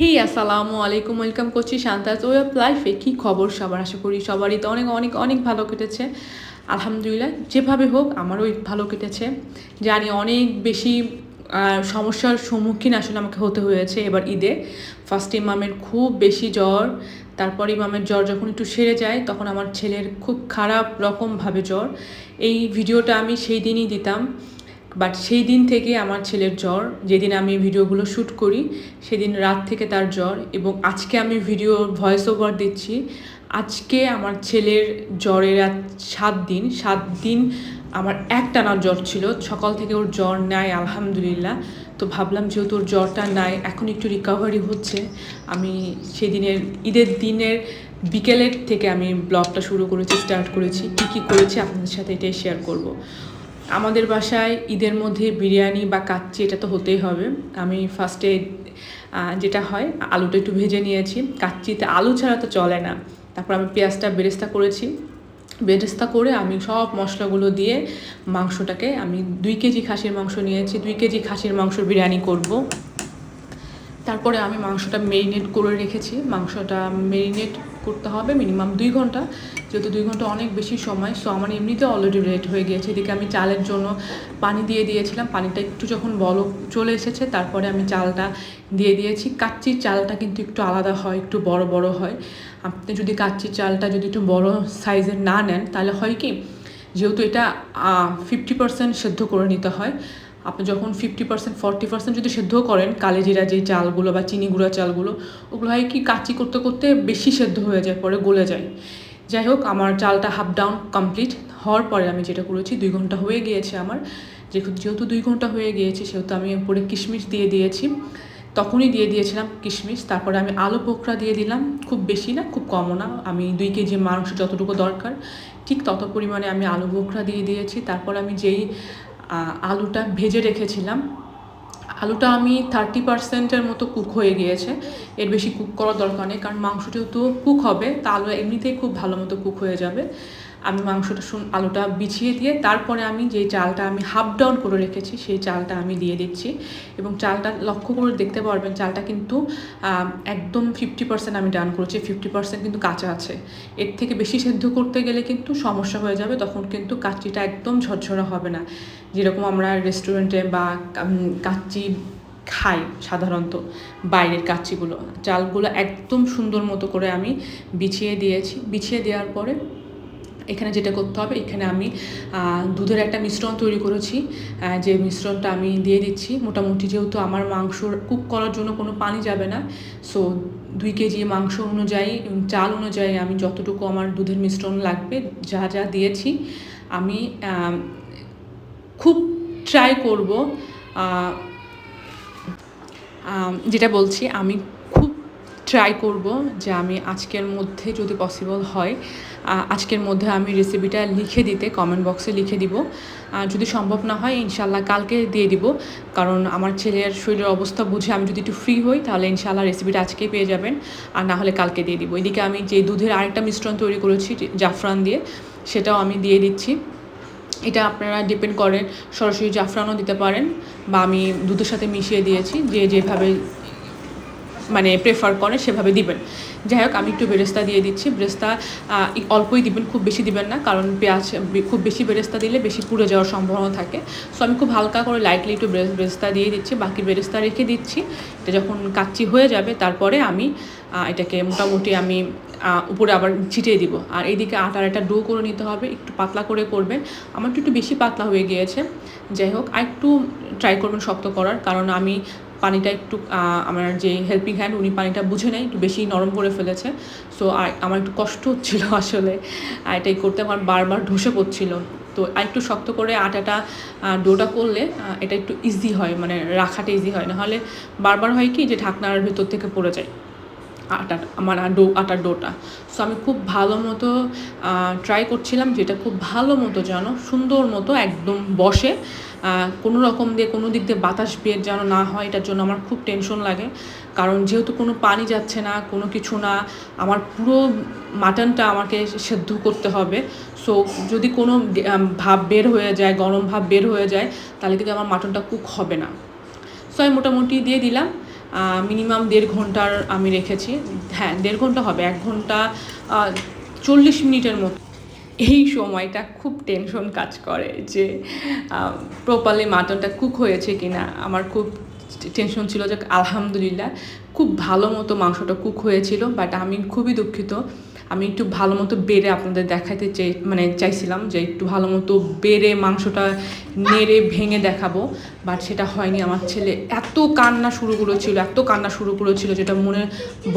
আসসালামু আলাইকুম, ওয়েলকাম করছি শান্তাজ ওয়ে অফ লাইফে। কী খবর সবার? আশা করি সবারই তো অনেক অনেক অনেক ভালো কেটেছে। আলহামদুলিল্লাহ, যেভাবে হোক আমারও ভালো কেটেছে। জানি অনেক বেশি সমস্যার সম্মুখীন আসলে আমাকে হতে হয়েছে এবার ঈদে। ফার্স্ট ইমামের খুব বেশি জ্বর, তারপর ইমামের জ্বর যখন একটু সেরে যায় তখন আমার ছেলের খুব খারাপ রকমভাবে জ্বর। এই ভিডিওটা আমি সেই দিনই দিতাম, বাট সেই দিন থেকে আমার ছেলের জ্বর। যেদিন আমি ভিডিওগুলো শ্যুট করি সেদিন রাত থেকে তার জ্বর, এবং আজকে আমি ভিডিও ভয়েস ওভার দিচ্ছি। আজকে আমার ছেলের জ্বরের 7 দিন আমার একটানা জ্বর ছিল। সকাল থেকে ওর জ্বর নাই, আলহামদুলিল্লাহ। তো ভাবলাম যেহেতু ওর জ্বরটা নাই, এখন একটু রিকভারি হচ্ছে, আমি সেদিনের ঈদের দিনের বিকেলের থেকে আমি ব্লগটা শুরু করেছি, স্টার্ট করেছি। কী করেছি আপনাদের সাথে এটাই শেয়ার করব। আমাদের বাসায় ঈদের মধ্যে বিরিয়ানি বা কাচ্চি এটা তো হতেই হবে। আমি ফার্স্টে যেটা হয় আলুটা একটু ভেজে নিয়েছি। কাচ্চিতে আলু ছাড়া তো চলে না। তারপর আমি পেঁয়াজটা বেরেস্তা করেছি। বেরেস্তা করে আমি সব মশলাগুলো দিয়ে মাংসটাকে, আমি 2 কেজি খাসির মাংস নিয়েছি, 2 কেজি খাসির মাংস বিরিয়ানি করব। তারপরে আমি মাংসটা মেরিনেট করে রেখেছি। মাংসটা মেরিনেট করতে হবে মিনিমাম 2 ঘন্টা, যেহেতু 2 ঘন্টা অনেক বেশি সময়। সো আমার এমনিতে অলরেডি রেড হয়ে গিয়েছে। এদিকে আমি চালের জন্য পানি দিয়ে দিয়েছিলাম। পানিটা একটু যখন বলক চলে এসেছে তারপরে আমি চালটা দিয়ে দিয়েছি। কাচ্চির চালটা কিন্তু একটু আলাদা হয়, একটু বড় বড় হয়। আপনি যদি কাচ্চির চালটা যদি একটু বড় সাইজের না নেন তাহলে হয় কি, যেহেতু এটা 50% সেদ্ধ করে নিতে হয়। আপনি যখন 50% 40% যদি সেদ্ধ করেন কালেজিরা যে চালগুলো বা চিনি গুঁড়া চালগুলো, ওগুলো হয় কি কাচ্চি করতে করতে বেশি সেদ্ধ হয়ে যায়, পরে গলে যায়। যাই হোক, আমার চালটা হাফ ডাউন কমপ্লিট হওয়ার পরে আমি যেটা করেছি, 2 ঘন্টা হয়ে গিয়েছে আমার। যেহেতু 2 ঘন্টা হয়ে গিয়েছে সেহেতু আমি উপরে কিশমিশ দিয়ে দিয়েছি। তখনই দিয়ে দিয়েছিলাম কিশমিশ। তারপরে আমি আলু পোকরা দিয়ে দিলাম, খুব বেশি না খুব কমও না। আমি 2 কেজি মাংস যতটুকু দরকার ঠিক তত পরিমাণে আমি আলু পোকরা দিয়ে দিয়েছি। তারপর আমি যেই আলুটা ভেজে রেখেছিলাম, আলুটা আমি 30%-এর মতো কুক হয়ে গিয়েছে। এর বেশি কুক করার দরকার নেই, কারণ মাংস যেহেতু কুক হবে তা আলু এমনিতেই খুব ভালো মতো কুক হয়ে যাবে। আমি আলুটা বিছিয়ে দিয়ে তারপরে আমি যেই চালটা আমি হাফ ডাউন করে রেখেছি সেই চালটা আমি দিয়ে দিচ্ছি। এবং চালটা লক্ষ্য করে দেখতে পারবেন চালটা কিন্তু একদম 50% আমি ডাউন করেছি, 50% কিন্তু কাঁচা আছে। এর থেকে বেশি সেদ্ধ করতে গেলে কিন্তু সমস্যা হয়ে যাবে, তখন কিন্তু কাচ্চিটা একদম ঝরঝরা হবে না। যেরকম আমরা রেস্টুরেন্টে বা কাচ্চি খাই সাধারণত, বাইরের কাচ্চিগুলো, চালগুলো একদম সুন্দর মতো করে আমি বিছিয়ে দিয়েছি। বিছিয়ে দেওয়ার পরে এখানে যেটা করতে হবে, এখানে আমি দুধের একটা মিশ্রণ তৈরি করেছি, যে মিশ্রণটা আমি দিয়ে দিচ্ছি। মোটামুটি যেহেতু আমার মাংসর কুক করার জন্য কোনো পানি যাবে না, সো 2 কেজি মাংস অনুযায়ী চাল অনুযায়ী আমি যতটুকু আমার দুধের মিশ্রণ লাগবে যা যা দিয়েছি। আমি খুব ট্রাই করব, যেটা বলছি আমি খুব ট্রাই করব যে আমি আজকের মধ্যে যদি পসিবল হয় আজকের মধ্যে আমি রেসিপিটা লিখে দিতে, কমেন্ট বক্সে লিখে দিব। যদি সম্ভব না হয় ইনশাল্লাহ কালকে দিয়ে দিব, কারণ আমার ছেলের শরীরের অবস্থা বুঝে আমি যদি একটু ফ্রি হই তাহলে ইনশাল্লাহ রেসিপিটা আজকেই পেয়ে যাবেন, আর না হলে কালকে দিয়ে দিব। এদিকে আমি যে দুধের আরেকটা মিশ্রণ তৈরি করেছি জাফরান দিয়ে, সেটাও আমি দিয়ে দিচ্ছি। এটা আপনারা ডিপেন্ড করেন, সরাসরি জাফরানও দিতে পারেন বা আমি দুধের সাথে মিশিয়ে দিয়েছি, যে যেভাবে মানে প্রেফার করে সেভাবে দিবেন। যাই হোক, আমি একটু বেরেস্তা দিয়ে দিচ্ছি। বেরেস্তা অল্পই দিবেন, খুব বেশি দিবেন না, কারণ পেঁয়াজ খুব বেশি বেরেস্তা দিলে বেশি পুড়ে যাওয়ার সম্ভাবনা থাকে। সো আমি খুব হালকা করে লাইটলি একটু বেরেস্তা দিয়ে দিচ্ছি, বাকি বেরেস্তা রেখে দিচ্ছি। এটা যখন কাচ্চি হয়ে যাবে তারপরে আমি এটাকে মোটামুটি আমি উপরে আবার ছিটিয়ে দিব। আর এইদিকে আটার একটা ডো করে নিতে হবে, একটু পাতলা করে করবেন। আমার একটু বেশি পাতলা হয়ে গিয়েছে। যাই হোক, আর একটু ট্রাই করবেন শক্ত করার, কারণ আমি পানিটা একটু আমার যে হেল্পিং হ্যান্ড উনি পানিটা বুঝে নেয়, একটু বেশি নরম করে ফেলেছে। সো আমার একটু কষ্ট হচ্ছিলো আসলে এটাই করতে, আমার বারবার ঢসে পড়ছিল। তো একটু শক্ত করে আটাটা ডোটা করলে এটা একটু ইজি হয়, মানে রাখাটা ইজি হয়। নাহলে বারবার হয় কি যে ঢাকনার ভেতর থেকে পড়ে যায় আমার আটার ডোটা। সো আমি খুব ভালো মতো ট্রাই করছিলাম যেটা খুব ভালো মতো যেন সুন্দর মতো একদম বসে, কোনো রকম দিয়ে কোনো দিক দিয়ে বাতাস বের যেন না হয়। এটার জন্য আমার খুব টেনশন লাগে, কারণ যেহেতু কোনো পানি যাচ্ছে না, কোনো কিছু না, আমার পুরো মাটনটা আমাকে সেদ্ধ করতে হবে। সো যদি কোনো ভাব বের হয়ে যায়, গরম ভাব বের হয়ে যায়, তাহলে কিন্তু আমার মাটনটা কুক হবে না। সো আমি মোটামুটি দিয়ে দিলাম। মিনিমাম 1.5 ঘন্টার আমি রেখেছি। হ্যাঁ 1.5 ঘন্টা হবে, 1 ঘন্টা 40 মিনিটের মতো। এই সময়টা খুব টেনশন কাজ করে যে প্রপারলি মাটনটা কুক হয়েছে কিনা। আমার খুব টেনশন ছিল যে আলহামদুলিল্লাহ খুব ভালো মতো মাংসটা কুক হয়েছিল, বাট আমি খুবই দুঃখিত। আমি একটু ভালো মতো বেড়ে আপনাদের দেখাতে চাইছিলাম যে একটু ভালো মতো বেড়ে মাংসটা নেড়ে ভেঙে দেখাবো, বাট সেটা হয়নি। আমার ছেলে এত কান্না শুরু করেছিল যেটা মনে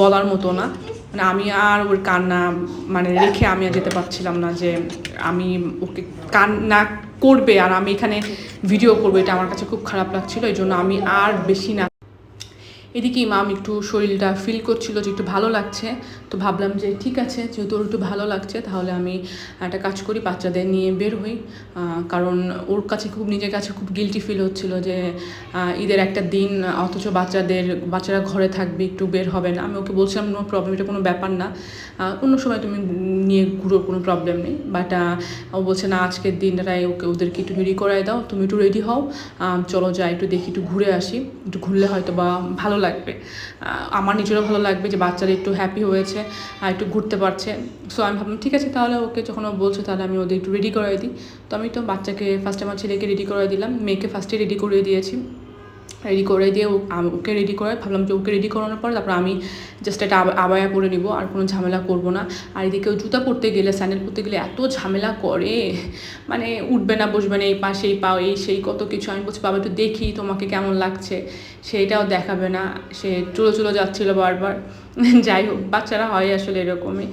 বলার মতো না। মানে আমি আর ওর কান্না রেখে আমি আর যেতে পারছিলাম না, যে আমি ওকে কান্না করবে আর আমি এখানে ভিডিও করবো, এটা আমার কাছে খুব খারাপ লাগছিল। এই জন্য আমি আর বেশি না। এদিকে ইমাম একটু শরীরটা ফিল করছিল যে একটু ভালো লাগছে, তো ভাবলাম যে ঠিক আছে, যেহেতু ওর একটু ভালো লাগছে তাহলে আমি একটা কাজ করি, বাচ্চাদের নিয়ে বের হই। কারণ ওর কাছে নিজের কাছে খুব গিল্টি ফিল হচ্ছিল যে ঈদের একটা দিন অথচ বাচ্চারা ঘরে থাকবে, একটু বের হবে না। আমি ওকে বলছিলাম নো প্রবলেম, এটা কোনো ব্যাপার না, অন্য সময় তুমি নিয়ে ঘুরো, কোনো প্রবলেম নেই। বাট ও বলছে না, আজকের দিনটায় ওদেরকে একটু রেডি করাই দাও, তুমি একটু রেডি হও, চলো যাই একটু দেখি, একটু ঘুরে আসি, একটু ঘুরলে হয়তো বা ভালো লাগবে, আমার নিজেরও ভালো লাগবে যে বাচ্চারা একটু হ্যাপি হয়েছে আর একটু ঘুরতে পারছে। সো আমি ভাবলাম ঠিক আছে, তাহলে ওকে যখন ও বলছে তাহলে আমি ওদের একটু রেডি করাই দিই। তো আমি তো বাচ্চাকে ফার্স্টে আমার ছেলেকে রেডি করাই দিলাম, মেয়েকে ফার্স্টে রেডি করিয়ে দিয়েছি। রেডি করে দিয়ে ওকে রেডি করে ভাবলাম যে ওকে রেডি করানোর পর তারপর আমি জাস্ট একটা আবায়া পরে নিব, আর কোনো ঝামেলা করব না। আর এদিকে জুতা পরতে গেলে, স্যান্ডেল পরতে গেলে এত ঝামেলা করে, উঠবে না বসবে না, এই পাশে এই পাও, এই সেই কত কিছু। আমি বলছি বাবা একটু দেখি তোমাকে কেমন লাগছে, সেইটাও দেখাবে না, সে চলো যাচ্ছিলো বারবার। যাই হোক, বাচ্চারা হয় আসলে এরকমই,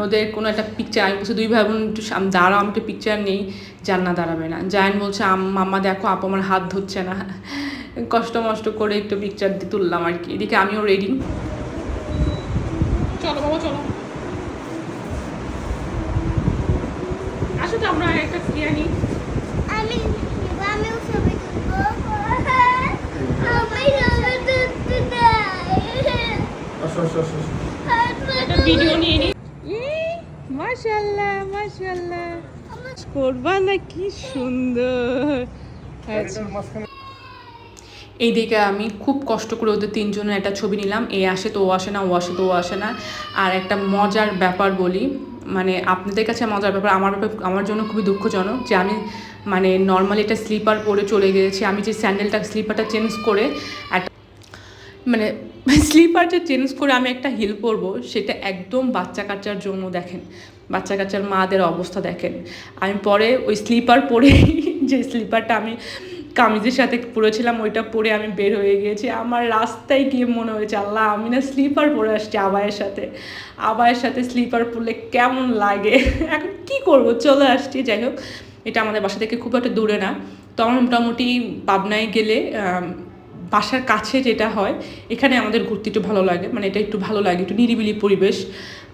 ওদের কোনো একটা পিকচার, আমি বলছি 2 ভাই বোন একটু দাঁড়াও, আমি একটু পিকচার নেই। জান্না দাঁড়াবে না, জায়ান বলছে মাম্মা দেখো আপু আমার হাত ধরছে না। কষ্ট মষ্ট করে একটু পিকচার তুললাম আর কি। এদিকে আমিও রেডি, চলো বাবা চলো, আসো তো আমরা একটা ক্রিয়া নিই। একটা ভিডিও নিয়ে নিই। মাশাআল্লাহ মাশাআল্লাহ, করবা না, কি সুন্দর। এইদিকে আমি খুব কষ্ট করে ওদের 3 জনের একটা ছবি নিলাম, এ আসে তো ও আসে না, ও আসে তো ও আসে না। আর একটা মজার ব্যাপার বলি, আপনাদের কাছে মজার ব্যাপার, আমার জন্য খুবই দুঃখজনক যে আমি নর্মালি একটা স্লিপার পরে চলে গিয়েছি। আমি যে স্লিপারটা চেঞ্জ করে একটা স্লিপারটা চেঞ্জ করে আমি একটা হিল পরবো, সেটা একদম বাচ্চা কাচ্চার জন্য। দেখেন বাচ্চা কাচ্চার মাদের অবস্থা দেখেন। আমি পরে ওই স্লিপার পরে যে স্লিপারটা আমি কামিজের সাথে পরেছিলাম ওইটা পরে আমি বের হয়ে গিয়েছি। আমার রাস্তায় গিয়ে মনে হয়েছে আল্লাহ আমি না স্লিপার পরে আসছি আবায়ের সাথে স্লিপার পরলে কেমন লাগে। এখন কি করব, চলে আসছি। যাই হোক, এটা আমাদের বাসা থেকে খুব একটা দূরে না, তো আমার মোটামুটি পাবনায় গেলে বাসার কাছে যেটা হয় এখানে আমাদের ঘুরতে একটু ভালো লাগে, এটা একটু ভালো লাগে, একটু নিরিবিলি পরিবেশ,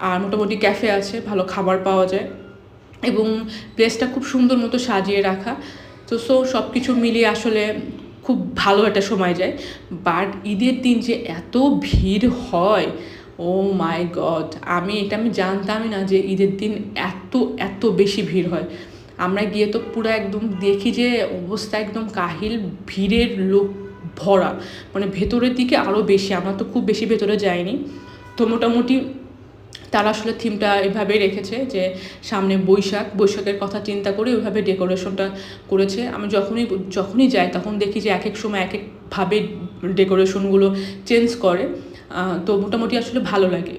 আর মোটামুটি ক্যাফে আছে, ভালো খাবার পাওয়া যায় এবং প্লেসটা খুব সুন্দর মতো সাজিয়ে রাখা। তো সব কিছু মিলিয়ে আসলে খুব ভালো একটা সময় যায়। বাট ঈদের দিন যে এত ভিড় হয়, ও মাই গড, আমি জানতামই না যে ঈদের দিন এত বেশি ভিড় হয়। আমরা গিয়ে তো পুরো একদম দেখি যে অবস্থা একদম কাহিল, ভিড়ের লোক ভরা, ভেতরের দিকে আরও বেশি। আমরা তো খুব বেশি ভেতরে যাইনি, তো মোটামুটি তারা আসলে থিমটা এভাবে রেখেছে যে সামনে বৈশাখের কথা চিন্তা করে ওইভাবে ডেকোরেশনটা করেছে। আমি যখনই যাই তখন দেখি যে এক এক সময় এক একভাবে ডেকোরেশনগুলো চেঞ্জ করে। তো মোটামুটি আসলে ভালো লাগে,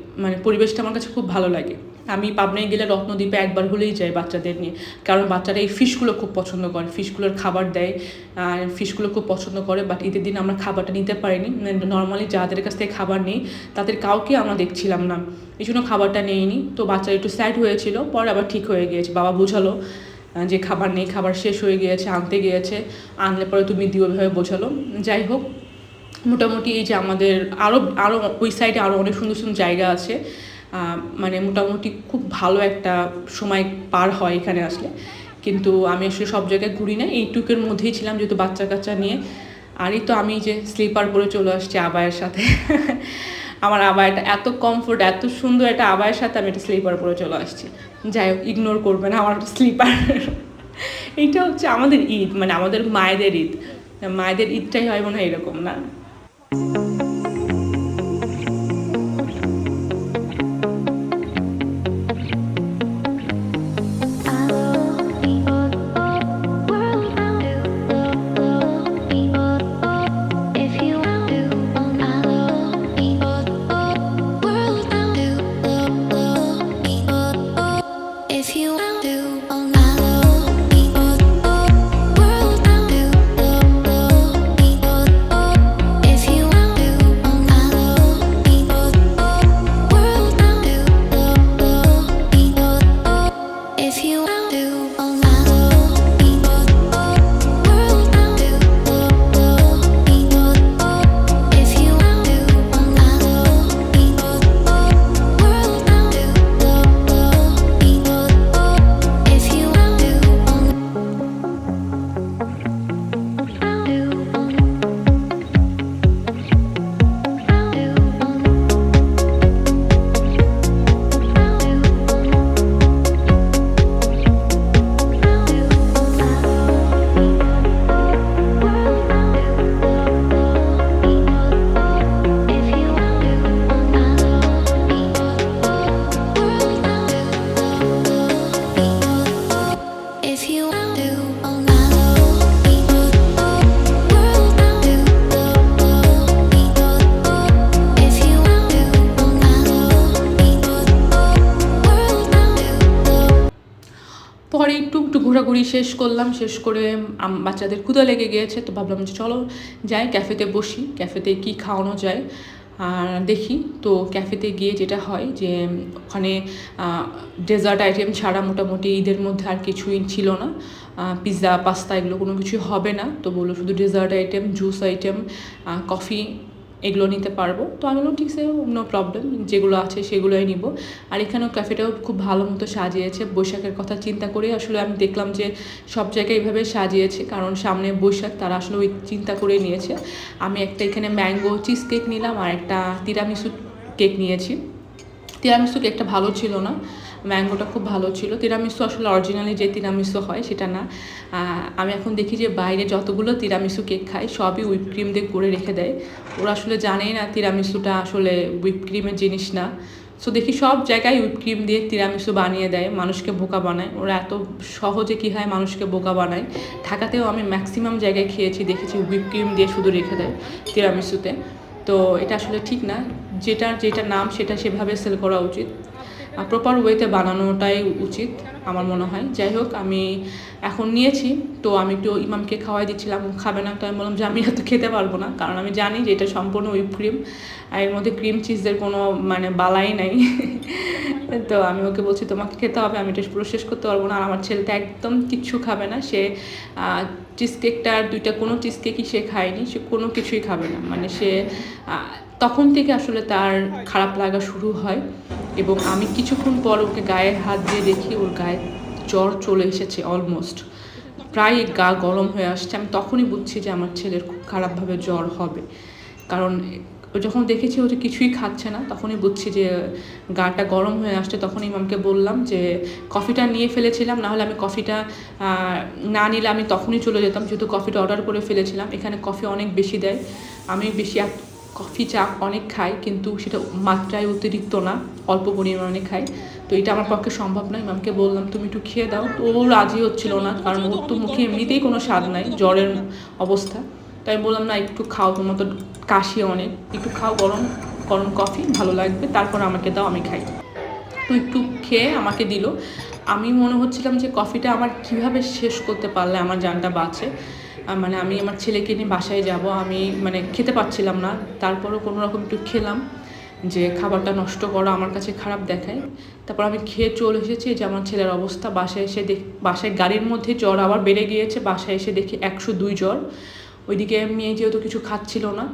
পরিবেশটা আমার কাছে খুব ভালো লাগে। আমি পাবনায় গেলে রত্নদ্বীপে একবার হলেই যাই বাচ্চাদের নিয়ে, কারণ বাচ্চারা এই ফিশগুলো খুব পছন্দ করে, ফিশগুলোর খাবার দেয় আর ফিশগুলো খুব পছন্দ করে। বাট ঈদের দিন আমরা খাবারটা নিতে পারিনি, নর্মালি যাদের কাছ থেকে খাবার নেই তাদের কাউকে আমরা দেখছিলাম না, এই জন্য খাবারটা নেইনি। তো বাচ্চা একটু স্যাড হয়েছিল, পরে আবার ঠিক হয়ে গিয়েছে, বাবা বোঝালো যে খাবার নেই, খাবার শেষ হয়ে গিয়েছে, আনতে গিয়েছে, আনলে পরে তুমি দিও, এভাবে বোঝালো। যাই হোক, মোটামুটি এই যে আমাদের আরও ওই সাইডে আরও অনেক সুন্দর সুন্দর জায়গা আছে, মোটামুটি খুব ভালো একটা সময় পার হয় এখানে আসলে। কিন্তু আমি আসলে সব জায়গায় ঘুরি না, এইটুকের মধ্যেই ছিলাম যেহেতু বাচ্চা কাচ্চা নিয়ে। আর এই তো আমি যে স্লিপার পরে চলে আসছি আবায়ের সাথে। আমার আবায়াটা এত কমফোর্ট, এত সুন্দর একটা আবায়ের সাথে আমি একটা স্লিপার পরে চলে আসছি। যাই হোক, ইগনোর করবেন আমার স্লিপার। এইটা হচ্ছে আমাদের ঈদ, আমাদের মায়েদের ঈদটাই হয় মনে হয় এরকম না। পরে একটু একটু ঘোরাঘুরি শেষ করলাম, শেষ করে বাচ্চাদের ক্ষুধা লেগে গিয়েছে, তো ভাবলাম যে চলো যাই ক্যাফেতে বসি, ক্যাফেতে কি খাওয়ানো যায় আর দেখি। তো ক্যাফেতে গিয়ে যেটা হয় যে ওখানে ডেজার্ট আইটেম ছাড়া মোটামুটি ঈদের মধ্যে আর কিছুই ছিল না, পিৎজা পাস্তা এগুলো কোনো কিছুই হবে না। তো বললো শুধু dessert item, juice item, coffee এগুলো নিতে পারবো। তো আমি বললাম ঠিক আছে, নো প্রবলেম, যেগুলো আছে সেগুলোই নিব। আর এখানেও ক্যাফেটাও খুব ভালো মতো সাজিয়েছে, বৈশাখের কথা চিন্তা করে আসলে আমি দেখলাম যে সব জায়গায় এইভাবে সাজিয়েছে, কারণ সামনে বৈশাখ, তারা আসলে ওই চিন্তা করে নিয়েছে। আমি একটা এখানে ম্যাঙ্গো চিজ কেক নিলাম আর একটা তিরামিসু কেক নিয়েছি। তিরামিসু কেকটা ভালো ছিল না, ম্যাঙ্গোটা খুব ভালো ছিল। তিরামিসু আসলে অরিজিনালি যে তিরামিসু হয় সেটা না। আমি এখন দেখি যে বাইরে যতগুলো তিরামিসু কেক খায় সবই হুইপ ক্রিম দিয়ে করে রেখে দেয়। ওরা আসলে জানেই না তিরামিসুটা আসলে হুইপ ক্রিমের জিনিস না। সো দেখি সব জায়গায় হুইপ ক্রিম দিয়ে তিরামিসু বানিয়ে দেয়, মানুষকে বোকা বানায়। ওরা এত সহজে কী হয় মানুষকে বোকা বানায়। ঢাকাতেও আমি ম্যাক্সিমাম জায়গায় খেয়েছি, দেখেছি হুইপ ক্রিম দিয়ে শুধু রেখে দেয় তিরামিসুতে। তো এটা আসলে ঠিক না, যেটা নাম সেটা সেভাবে সেল করা উচিত, প্রপার ওয়েতে বানানোটাই উচিত আমার মনে হয়। যাই হোক, আমি এখন নিয়েছি, তো আমি একটু ইমামকে খাওয়াই দিচ্ছিলাম, খাবে না। তো আমি বললাম যে আমি এত খেতে পারবো না, কারণ আমি জানি যে এটা সম্পূর্ণ হুইপ ক্রিম আর এর মধ্যে ক্রিম চিজের কোনো মানে বালাই নাই। তো আমি ওকে বলছি তোমাকে খেতে হবে, আমি এটা পুরো শেষ করতে পারবো না। আর আমার ছেলেটা একদম কিচ্ছু খাবে না, সে চিজ কেকটা আর দুইটা কোনো চিজ কেকই সে খায়নি, সে কোনো কিছুই খাবে না। মানে সে তখন থেকে আসলে তার খারাপ লাগা শুরু হয়, এবং আমি কিছুক্ষণ পর ওকে গায়ে হাত দিয়ে দেখি ওর গায়ে জ্বর চলে এসেছে, অলমোস্ট প্রায় গা গরম হয়ে আসছে। আমি তখনই বুঝছি যে আমার ছেলের খুব খারাপভাবে জ্বর হবে, কারণ ও যখন দেখেছি ও যে কিছুই খাচ্ছে না তখনই বুঝছি যে গাটা গরম হয়ে আসছে। তখন ইমামকে বললাম যে কফিটা নিয়ে ফেলেছিলাম, নাহলে আমি কফিটা না নিলে আমি তখনই চলে যেতাম, যেহেতু কফিটা অর্ডার করে ফেলেছিলাম। এখানে কফি অনেক বেশি দেয়, আমি বেশি কফি চা অনেক খাই, কিন্তু সেটা মাত্রায় অতিরিক্ত না, অল্প পরিমাণে খাই। তো এটা আমার পক্ষে সম্ভব নয়। ইমামকে বললাম তুমি একটু খেয়ে দাও, তো ও রাজি হচ্ছিল না, কারণ ওর তো মুখে এমনিতেই কোনো স্বাদ নাই, জ্বরের অবস্থা। তাই বললাম না একটু খাও, তোমার তো কাশি অনেক, একটু খাও, গরম গরম কফি ভালো লাগবে, তারপর আমাকে দাও, আমি খাই। তো একটু খেয়ে আমাকে দিল। আমি মনে হচ্ছিলাম যে কফিটা আমার কিভাবে শেষ করতে পারলে আমার জানটা বাঁচে। মানে আমি আমার ছেলেকে নিয়ে বাসায় যাব, আমি মানে খেতে পাচ্ছিলাম না, তারপরও কোনো রকম একটু খেলাম, যে খাবারটা নষ্ট করা আমার কাছে খারাপ দেখায়। তারপর আমি খেয়ে চলে এসেছি, যে আমার ছেলের অবস্থা। বাসায় এসে বাসায় গাড়ির মধ্যে জ্বর আবার বেড়ে গিয়েছে, বাসায় এসে দেখি 102 জ্বর। ওইদিকে মেয়ে যেহেতু কিছু খাচ্ছিল না,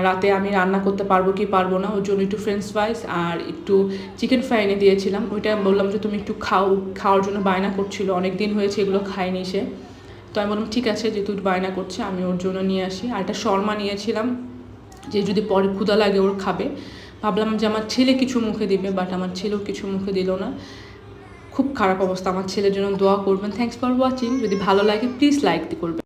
রাতে আমি রান্না করতে পারবো কি পারবো না, ওর জন্য একটু ফ্রেঞ্চ ফ্রাইস আর একটু চিকেন ফ্রাই এনে দিয়েছিলাম। ওইটা বললাম যে তুমি একটু খাওয়ার জন্য বায়না করছিল, অনেক দিন হয়েছে এগুলো খায়নি সে। তো আমি বললাম ঠিক আছে, যেহেতু বায়না করছে আমি ওর জন্য নিয়ে আসি। আর একটা শর্মা নিয়েছিলাম, যে যদি পরে ক্ষুধা লাগে ওর খাবে। ভাবলাম যে আমার ছেলে কিছু মুখে দিবে, বাট আমার ছেলেও কিছু মুখে দিল না। খুব খারাপ অবস্থা। আমার ছেলের জন্য দোয়া করবেন। Thanks for watching. যদি ভালো লাগে প্লিজ লাইক করবেন।